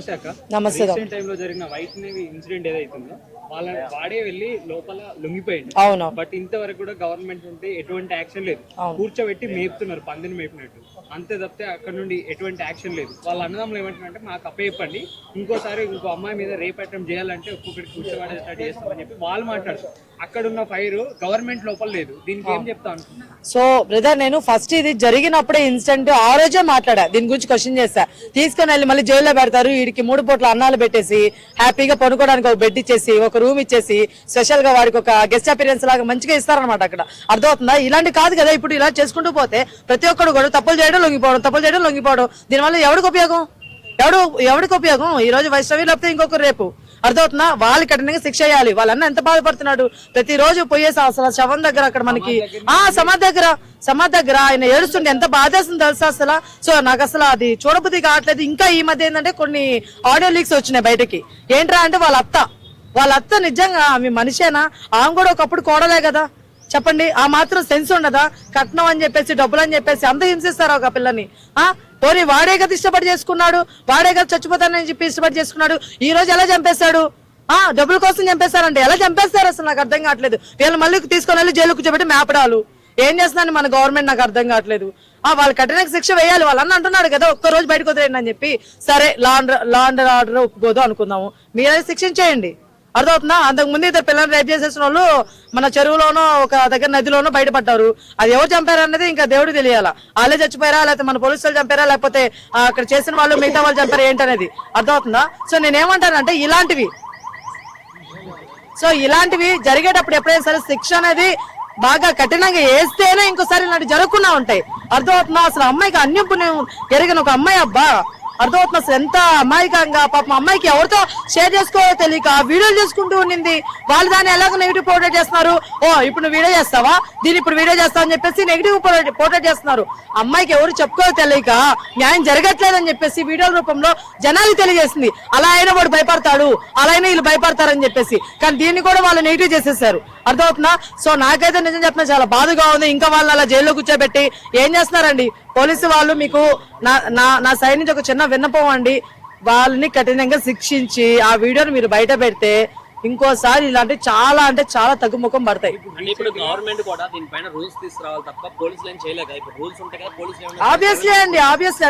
నమస్తే అక్క. నమస్తే. రీసెంట్ టైం లో జరిగిన వైట్ నేవీ ఇన్సిడెంట్ ఏదైతుందో వాడే వెళ్ళి లోపల లొంగిపోయింది. అవును. బట్ ఇంతవరకు కూడా గవర్నమెంట్ నుండి ఎటువంటి యాక్షన్ లేదు. కూర్చోబెట్టి మేపుతున్నారు పందిని మేపినట్టు, అంతే తప్పితే అక్కడ నుండి ఎటువంటి యాక్షన్ లేదు. వాళ్ళ అన్నదమ్ములు ఏమంటారంటే మాకు అప్పచెప్పండి, ఇంకోసారి ఇంకో అమ్మాయి మీద రేప్ అటెంప్ట్ చేయాలంటే ఒక్కొక్కటి కూర్చోబెట్టేటట్టు చేస్తామని చెప్పి వాళ్ళు మాట్లాడుతారు. అక్కడ ఉన్న ఫైర్ గవర్నమెంట్ లోపల లేదు. దీనికి ఏం చెప్తా అనుకుంటున్నా? సో బ్రదర్, నేను ఫస్ట్ ఇది జరిగినప్పుడే ఇన్సిడెంట్ ఆ రోజే మాట్లాడా, దీని గురించి క్వశ్చన్ చేస్తా. తీసుకుని వెళ్ళి మళ్ళీ జైల్లో పెడతారు, వీడికి 3 పూట్ల అన్నాలు పెట్టేసి హ్యాపీగా పడుకోవడానికి ఒక బెడ్ ఇచ్చేసి ఒక రూమ్ ఇచ్చేసి స్పెషల్ గా వాడికి ఒక గెస్ట్ అపీరెన్స్ లాగా మంచిగా ఇస్తారనమాట. అక్కడ అర్థమవుతుందా? ఇలాంటి కాదు కదా. ఇప్పుడు ఇలా చేసుకుంటూ పోతే ప్రతి ఒక్కరు కూడా తప్పులు చేయడం లొంగిపోవడం దీనివల్ల ఎవరికి ఉపయోగం? ఎవరికి ఉపయోగం? ఈ రోజు వైష్ణవి లేకపోతే ఇంకొకరు రేపు. అర్థమవుతుందా? వాళ్ళు కఠినంగా శిక్ష చేయాలి. వాళ్ళన్న ఎంత బాధపడుతున్నాడు. ప్రతిరోజు పోయేసి అసలు శవం దగ్గర అక్కడ మనకి సమాధి దగ్గర ఆయన ఏడుస్తుంటే ఎంత బాధేస్తుంది తెలుసా అసలు. సో నాకు అసలు అది చూడబుద్ధి కావట్లేదు. ఇంకా ఈ మధ్య ఏంటంటే కొన్ని ఆడియో లీక్స్ వచ్చినాయి బయటకి. ఏంట్రా అంటే వాళ్ళ అత్త నిజంగా ఆమె మనిషేనా? ఆమె కూడా ఒకప్పుడు కోడలే కదా, చెప్పండి. ఆ మాత్రం సెన్స్ ఉండదా? కట్నం అని చెప్పేసి డబ్బులు అని చెప్పేసి అంత హింసిస్తారా ఒక పిల్లని? పోనీ వాడే కదా ఇష్టపడి చేసుకున్నాడు, వాడే కదా చచ్చిపోతానని చెప్పి ఇష్టపడి చేసుకున్నాడు. ఈ రోజు ఎలా చంపేశాడు? డబ్బుల కోసం చంపేస్తారంటే ఎలా చంపేస్తారు అసలు నాకు అర్థం కావట్లేదు. వీళ్ళు మళ్ళీ తీసుకొని వెళ్ళి జైలు కూర్చోబెట్టి మేపడాలు ఏం చేస్తున్నాను మన గవర్నమెంట్ నాకు అర్థం కావట్లేదు. వాళ్ళు కఠిన శిక్ష వేయాలి. వాళ్ళన్న అంటున్నాడు కదా ఒక్క రోజు బయటకు వదిలేయండి అని చెప్పి. సరే, లా అండ్ ఆర్డర్ ఒప్పుకోదు అనుకుందాము, మీరే శిక్షించేయండి. అర్థమవుతుందా? అంతకుముందు ఇద్దరు పిల్లల్ని రేప్ చేసేసిన వాళ్ళు మన చెరువులోనో ఒక దగ్గర నదిలోనో బయటపడ్డారు. అది ఎవరు చంపారనేది ఇంకా దేవుడు తెలియాలా. వాళ్ళే చచ్చిపోయారా, లేకపోతే మన పోలీసులు చంపారా, లేకపోతే అక్కడ చేసిన వాళ్ళు మిగతా వాళ్ళు చంపారా ఏంటనేది. అర్థమవుతుందా? సో నేనేమంటానంటే ఇలాంటివి జరిగేటప్పుడు ఎప్పుడైనా సరే శిక్ష అనేది బాగా కఠినంగా వేస్తేనే ఇంకోసారి ఇలాంటి జరగకుండా ఉంటాయి. అర్థమవుతుందా? అసలు అమ్మాయికి అన్యం పుణ్యం జరిగిన ఒక అమ్మాయి అబ్బా, అర్థమవుతున్నా అసలు ఎంత అమాయకంగా. పాపం అమ్మాయికి ఎవరితో షేర్ చేసుకోవాలో తెలియక వీడియోలు చేసుకుంటూ ఉండింది. వాళ్ళు దాన్ని ఎలాగో నెగిటివ్ పోర్ట్రేట్ చేస్తున్నారు. ఇప్పుడు నువ్వు వీడియో చేస్తావా, దీన్ని ఇప్పుడు వీడియో చేస్తావా అని చెప్పేసి నెగిటివ్ పోర్ట్రేట్ చేస్తున్నారు. అమ్మాయికి ఎవరు చెప్పుకోవాలో తెలియక న్యాయం జరగట్లేదని చెప్పేసి వీడియోల రూపంలో జనాలకు తెలియజేసింది. అలా అయినా వాడు భయపడతాడు, అలా అయినా వీళ్ళు భయపడతారని చెప్పేసి. కానీ దీన్ని కూడా వాళ్ళు నెగిటివ్ చేసేసారు. అర్థమవుతుందా? సో నాకైతే నిజం చెప్పినా చాలా బాధగా ఉంది. ఇంకా వాళ్ళని అలా జైల్లో కూర్చోబెట్టి ఏం చేస్తున్నారండి పోలీసు వాళ్ళు? మీకు నా సైడ్ నుంచి ఒక చిన్న విన్నపం అండి, వాళ్ళని కఠినంగా శిక్షించి ఆ వీడియోని మీరు బయట పెడితే ఇంకోసారి ఇలాంటి చాలా అంటే చాలా తగ్గుముఖం పడతాయి. ఇప్పుడు గవర్నమెంట్ కూడా దీనిపైన రూల్స్ తీసుకురావాలి తప్ప పోలీసులు ఏం చేయలేక. ఇప్పుడు రూల్స్ ఉంటాయి కదా, పోలీసులు ఆబ్వియస్లీ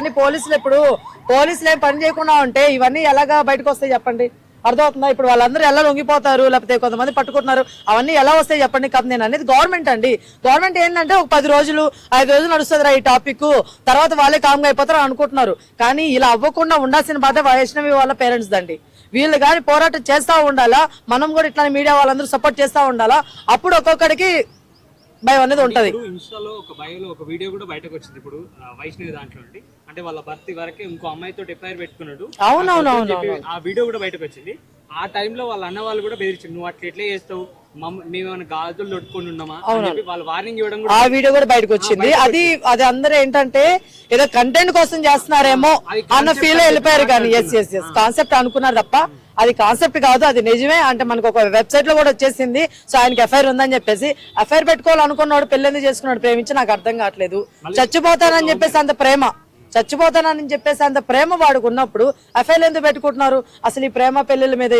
అండి పోలీసులు ఏం పని చేయకుండా ఉంటే ఇవన్నీ ఎలాగా బయటకు వస్తాయి చెప్పండి? అర్థమవుతుందా? ఇప్పుడు వాళ్ళందరూ ఎలా లొంగిపోతారు, లేకపోతే కొంతమంది పట్టుకుంటున్నారు, అవన్నీ ఎలా వస్తాయి చెప్పండి? కాదు నేను అనేది గవర్నమెంట్ అండి. గవర్నమెంట్ ఏంటంటే ఒక 10 రోజులు 5 రోజులు నడుస్తుందిరా ఈ టాపిక్, తర్వాత వాళ్ళే కామ్గా అయిపోతారు అనుకుంటున్నారు. కానీ ఇలా అవ్వకుండా ఉండాల్సిన బాధ వైష్ణవి వాళ్ళ పేరెంట్స్ దండి. వీళ్ళు కానీ పోరాటం చేస్తూ ఉండాలా, మనం కూడా ఇట్లా మీడియా వాళ్ళందరూ సపోర్ట్ చేస్తూ ఉండాలా. అప్పుడు ఒక్కొక్కడికి భయం అనేది ఉంటది. ఇన్స్టాలో ఒక బయోలో ఒక వీడియో కూడా బయటకు వచ్చింది ఇప్పుడు వైష్ణవి దాంట్లో నుండి. అంటే వాళ్ళ భర్త వరకే ఇంకో అమ్మాయితో ఎఫ్ఐఆర్ పెట్టుకున్నాడు. అవునవునవును. ఆ వీడియో కూడా బయటకు వచ్చింది. ఆ టైంలో వాళ్ళ అన్న వాళ్ళు కూడా బెదిరించారు, నువ్వు అట్లా ఎట్లా చేస్తావు, మేమేమైనా గాజులు దొట్టుకొని ఉన్నామా అని చెప్పి వాళ్ళు వార్నింగ్ ఇవ్వడం కూడా. ఆ వీడియో కూడా బయటకు వచ్చింది. అది అందరూ ఏంటంటే ఏదో కంటెంట్ కోసం చేస్తున్నారేమో అన్న ఫీల్ వెళ్ళిపోయారు. కానీ ఎస్ కాన్సెప్ట్ అనుకున్నారు తప్ప అది కాన్సెప్ట్ కాదు, అది నిజమే. అంటే మనకు ఒక వెబ్సైట్ లో కూడా వచ్చేసింది. సో ఆయనకి ఎఫ్ఐఆర్ ఉందని చెప్పేసి ఎఫ్ఐఆర్ పెట్టుకోవాలనుకున్నాడు, పెళ్ళెందుకు చేసుకున్నాడు, ప్రేమించి నాకు అర్థం కావట్లేదు. చచ్చిపోతానని చెప్పేసి అంత ప్రేమ వాడికి ఉన్నప్పుడు ఎఫ్ఐఆర్ ఎందుకు పెట్టుకుంటున్నారు? అసలు ఈ ప్రేమ పెళ్లిళ్ళ మీద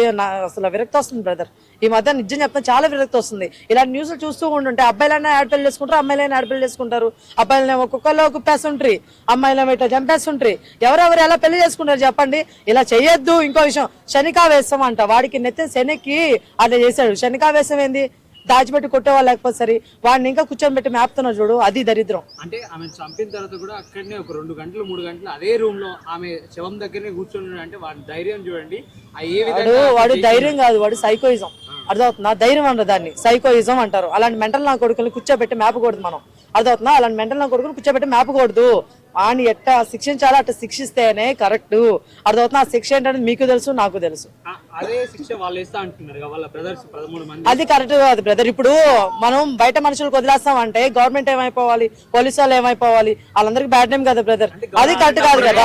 అసలు విరక్తి వస్తుంది బ్రదర్. ఈ మధ్య నిజం చెప్తాను చాలా విరక్తి వస్తుంది. ఇలాంటి న్యూస్లు చూస్తూ ఉంటుంటే అబ్బాయిలైనా యాడ్ పెళ్లి చేసుకుంటారు, అమ్మాయిలైనా యాడ్ పెళ్లి చేసుకుంటారు. అబ్బాయిలనే ఒక్కొక్కలో కుప్పేస్తుంటారు, అమ్మాయిలేమో ఇట్లా చంపేస్తుంటారు. ఎవరెవరు ఎలా పెళ్లి చేసుకుంటారు చెప్పండి? ఇలా చెయ్యొద్దు. ఇంకో విషయం, శనికావేశం అంట. వాడికి నెత్తిన శనికి అట్లా చేశాడు. శనికావేశం ఏంది? దాచిపెట్టి కొట్టేవాళ్ళు లేకపోతే సరే వాడిని ఇంకా కూర్చొని పెట్టి మేపుతున్నారు చూడు, అది దరిద్రం. అంటే ఆమె చంపిన తర్వాత కూడా అక్కడనే ఒక 2 గంటలు 3 గంటలు అదే రూమ్ లో ఆమె శవం దగ్గరనే కూర్చొని అంటే వాడి ధైర్యం చూడండి. వాడు ధైర్యం కాదు, వాడు సైకోయిజం. అర్థమవుతుందా? ధైర్యం అంటారు దాన్ని, సైకోయిజం అంటారు. అలాంటి మెంటల్ నా కొడుకుని కూర్చోబెట్టి మేపకూడదు మనం. అర్థమవుతుందా? అలాంటి మెంటల్ నా కొడుకుని కూర్చోబెట్టి మేపకూడదు. అని ఎట్లా శిక్షించాలో అట్లా శిక్షిస్తేనే కరెక్ట్. అర్థమవుతుంది? ఆ శిక్ష ఏంటంటే మీకు తెలుసు, నాకు తెలుసు. అదే శిక్ష వాళ్ళు ఇస్తా అంటున్నారు వాళ్ళ బ్రదర్స్ 13 మంది. అది కరెక్ట్ కాదు బ్రదర్. ఇప్పుడు మనం బయట మనుషులకు వదిలేస్తామంటే గవర్నమెంట్ ఏమైపోవాలి, పోలీసు వాళ్ళు ఏమైపోవాలి? వాళ్ళందరికీ బ్యాడ్ నేమ్ కదా బ్రదర్. అది కరెక్ట్ కాదు కదా.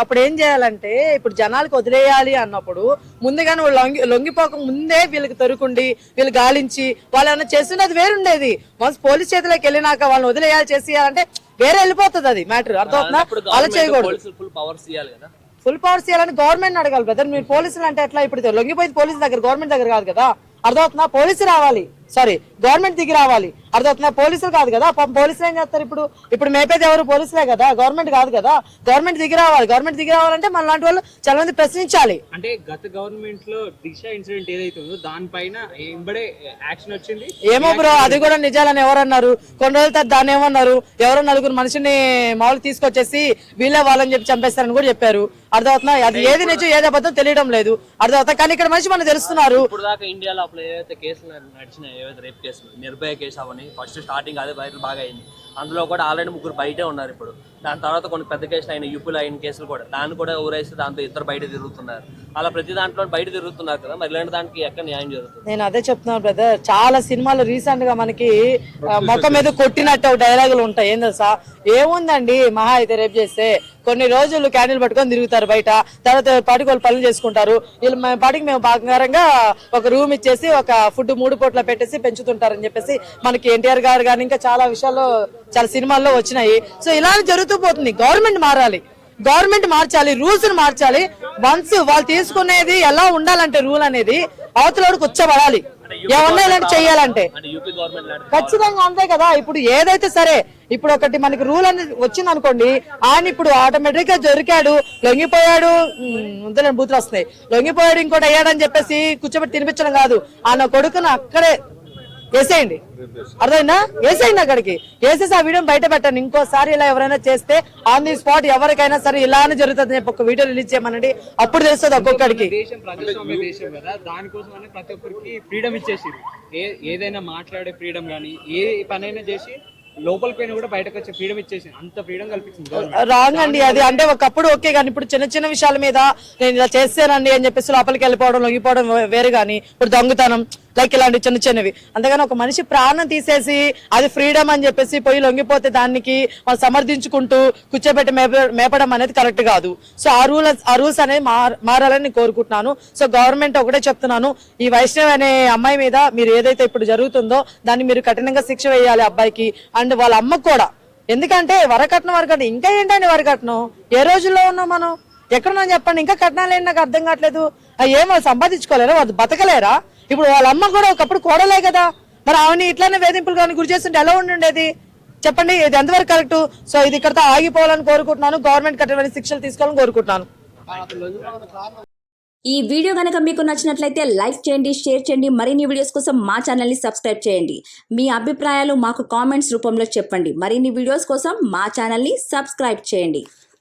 అప్పుడు ఏం చేయాలంటే ఇప్పుడు జనాలకు వదిలేయాలి అన్నప్పుడు ముందుగా నువ్వు లొంగిపోక ముందే వీళ్ళకి తొరుకుండి వీళ్ళు గాలించి వాళ్ళు ఏమైనా చేస్తున్నది వేరుండేది. వన్స్ పోలీస్ చేతిలోకి వెళ్ళినాక వాళ్ళని వదిలేయాలి చేసేయాలంటే వేరే వెళ్ళిపోతుంది అది మ్యాటర్. అర్థమవుతుందా? అలా చేయకూడదు. ఫుల్ పవర్స్ ఇవ్వాలని గవర్నమెంట్ అడగాలి బ్రదర్. మీరు పోలీసులు అంటే ఎట్లా? ఇప్పుడు లొంగిపోయింది పోలీసు దగ్గర, గవర్నమెంట్ దగ్గర కాదు కదా. అర్థమవుతుందా? పోలీసు రావాలి, సారీ గవర్నమెంట్ దిగి రావాలి. అర్థమవుతుందా? పోలీసులు కాదు కదా. పోలీసులు ఏం చేస్తారు? ఇప్పుడు మేపేది ఎవరు? పోలీసులే కదా, గవర్నమెంట్ కాదు కదా. గవర్నమెంట్ దిగి రావాలి. గవర్నమెంట్ దిగి రావాలంటే మన లాంటి వాళ్ళు చాలా మంది ప్రశ్నించాలి. అంటే గత గవర్నమెంట్ లో దిశ ఇన్సిడెంట్ ఏదైతే ఉందో దానిపైన ఎంబడే యాక్షన్ వచ్చింది. ఏమో బ్రో, అది కూడా నిజాలని ఎవరన్నారు? కొన్ని రోజుల తర్వాత దాన్ని ఏమన్నారు? ఎవరో నలుగురు మనిషిని మామూలు తీసుకొచ్చేసి వీళ్ళే వాళ్ళని చెప్పి చంపేస్తారని కూడా చెప్పారు. అర్థమవుతుందా? అది ఏది నిజం ఏది అబద్ధం తెలియడం లేదు. అర్థమవుతా? కానీ ఇక్కడ మనిషి మనకు తెలుస్తున్నారు. ఇప్పుడు దాకా ఇండియాలో అప్పుడు ఏవైతే కేసులు నడిచినాయి, ఏవైతే రేప్ కేసులు, నిర్భయ కేసు అవని ఫస్ట్ స్టార్టింగ్ అదే వైరల్ బాగా అయింది. అందులో కూడా ఆల్రెడీ 3 బయటే ఉన్నారు. ఇప్పుడు దాని తర్వాత కొన్ని పెద్ద కేసులు అయిన యూపీలో అయిన కేసులు కూడా దాన్ని కూడా ఊరేస్తే దాంతో 2 బయట తిరుగుతున్నారు. అలా ప్రతి దాంట్లో బయట తిరుగుతున్నారు కదా, మరి ఇలాంటి దానికి ఎక్కడ న్యాయం జరుగుతుంది? నేను అదే చెప్తున్నాను బ్రదర్. చాలా సినిమాలు రీసెంట్ గా మనకి మొక్క మీద కొట్టినట్టు డైలాగులు ఉంటాయి. ఏం తెలుసా? ఏముందండి, మహా అయితే రేపు చేస్తే కొన్ని రోజులు క్యాండిల్ పట్టుకొని తిరుగుతారు బయట, తర్వాత పాటికి వాళ్ళు పనులు చేసుకుంటారు. వీళ్ళు పాటికి మేము బంగారంగా ఒక రూమ్ ఇచ్చేసి ఒక ఫుడ్ 3 పూట్ల పెట్టేసి పెంచుతుంటారని చెప్పేసి మనకి ఎన్టీఆర్ గారు కానీ ఇంకా చాలా విషయాల్లో చాలా సినిమాల్లో వచ్చినాయి. సో ఇలా జరుగుతూ పోతుంది. గవర్నమెంట్ మారాలి, గవర్నమెంట్ మార్చాలి, రూల్స్ మార్చాలి. వన్స్ వాళ్ళు తీసుకునేది ఎలా ఉండాలంటే రూల్ అనేది అవతలకి వచ్చబడాలి. ఏమన్నా ఇలాంటి చెయ్యాలంటే ఖచ్చితంగా అంతే కదా. ఇప్పుడు ఏదైతే సరే, ఇప్పుడు ఒకటి మనకి రూల్ అనేది వచ్చింది అనుకోండి, ఆయన ఇప్పుడు ఆటోమేటిక్ గా దొరికాడు, లొంగిపోయాడు, ముందు బూతులు వస్తాయి, లొంగిపోయాడు ఇంకోటి అయ్యాడని చెప్పేసి కూర్చోబెట్టి తినిపించడం కాదు. ఆయన కొడుకును అక్కడే వేసేయండి. అర్థమైందా? వేసేయండి, అక్కడికి వేసేసి ఆ వీడియో బయట పెట్టండి. ఇంకోసారి ఇలా ఎవరైనా చేస్తే ఆన్ ది స్పాట్ ఎవరికైనా సరే ఇలానే జరుగుతుంది చెప్పి ఒక వీడియో రిలీజ్ చేయమనండి. అప్పుడు తెలుస్తుంది ఒక్కొక్కడికి. దేశం ప్రజాస్వామ్య దేశం కదా, దానికోసం ప్రతి ఒక్కరికి ఫ్రీడమ్ ఇచ్చేసి ఏదైనా మాట్లాడే ఫ్రీడమ్ కానీ ఏ పనైనా చేసి లోపల పైన కూడా బయటకు వచ్చే ఫ్రీడమ్ ఇచ్చేసి అంత ఫ్రీడమ్ కల్పించింది. రాంగ్ అండి అది. అంటే ఒకప్పుడు ఓకే, కానీ ఇప్పుడు చిన్న చిన్న విషయాల మీద నేను ఇలా చేస్తానండి అని చెప్పేసి లోపలికి వెళ్ళిపోవడం, లొంగిపోవడం వేరు. కానీ ఇప్పుడు దొంగతనం లైక్ ఇలాంటి చిన్న చిన్నవి. అంతేగాని ఒక మనిషి ప్రాణం తీసేసి అది ఫ్రీడమ్ అని చెప్పేసి పోయి లొంగిపోతే దానికి వాళ్ళు సమర్థించుకుంటూ కూర్చోబెట్టి మేపడం అనేది కరెక్ట్ కాదు. సో ఆ రూల్స్ అనేది మారాలని నేను కోరుకుంటున్నాను. సో గవర్నమెంట్ ఒకటే చెప్తున్నాను, ఈ వైష్ణవి అనే అమ్మాయి మీద మీరు ఏదైతే ఇప్పుడు జరుగుతుందో దాన్ని మీరు కఠినంగా శిక్ష వేయాలి అబ్బాయికి అండ్ వాళ్ళ అమ్మకు కూడా. ఎందుకంటే వరకట్నం ఇంకా ఏంటండి వరకట్నం? ఏ రోజుల్లో ఉన్నాం మనం? ఎక్కడున్నా చెప్పండి. ఇంకా కట్నాలు ఏంటి? నాకు అర్థం కావట్లేదు. ఏం వాళ్ళు సంపాదించుకోలేరా? వాళ్ళు బతకలేరా? ఇప్పుడు వాళ్ళ అమ్మ కూడా ఒకప్పుడు కోడలే కదా, మరి ఆమెని ఇట్లానే వేధింపులు కానీ గురి చేస్తుంటే ఎలా ఉండేది చెప్పండి? ఇది ఎంతవరకు కరెక్ట్? సో ఇది ఇక్కడతో ఆగిపోవాలని కోరుకుంటున్నాను. గవర్నమెంట్ కఠినమైన శిక్షలు తీసుకోవాలని కోరుకుంటున్నాను. ఈ వీడియో కనుక మీకు నచ్చినట్లయితే లైక్ చేయండి, షేర్ చేయండి. మరిన్ని వీడియోస్ కోసం మా ఛానల్ని సబ్స్క్రైబ్ చేయండి. మీ అభిప్రాయాలు మాకు కామెంట్స్ రూపంలో చెప్పండి. మరిన్ని వీడియోస్ కోసం మా ఛానల్ని సబ్స్క్రైబ్ చేయండి.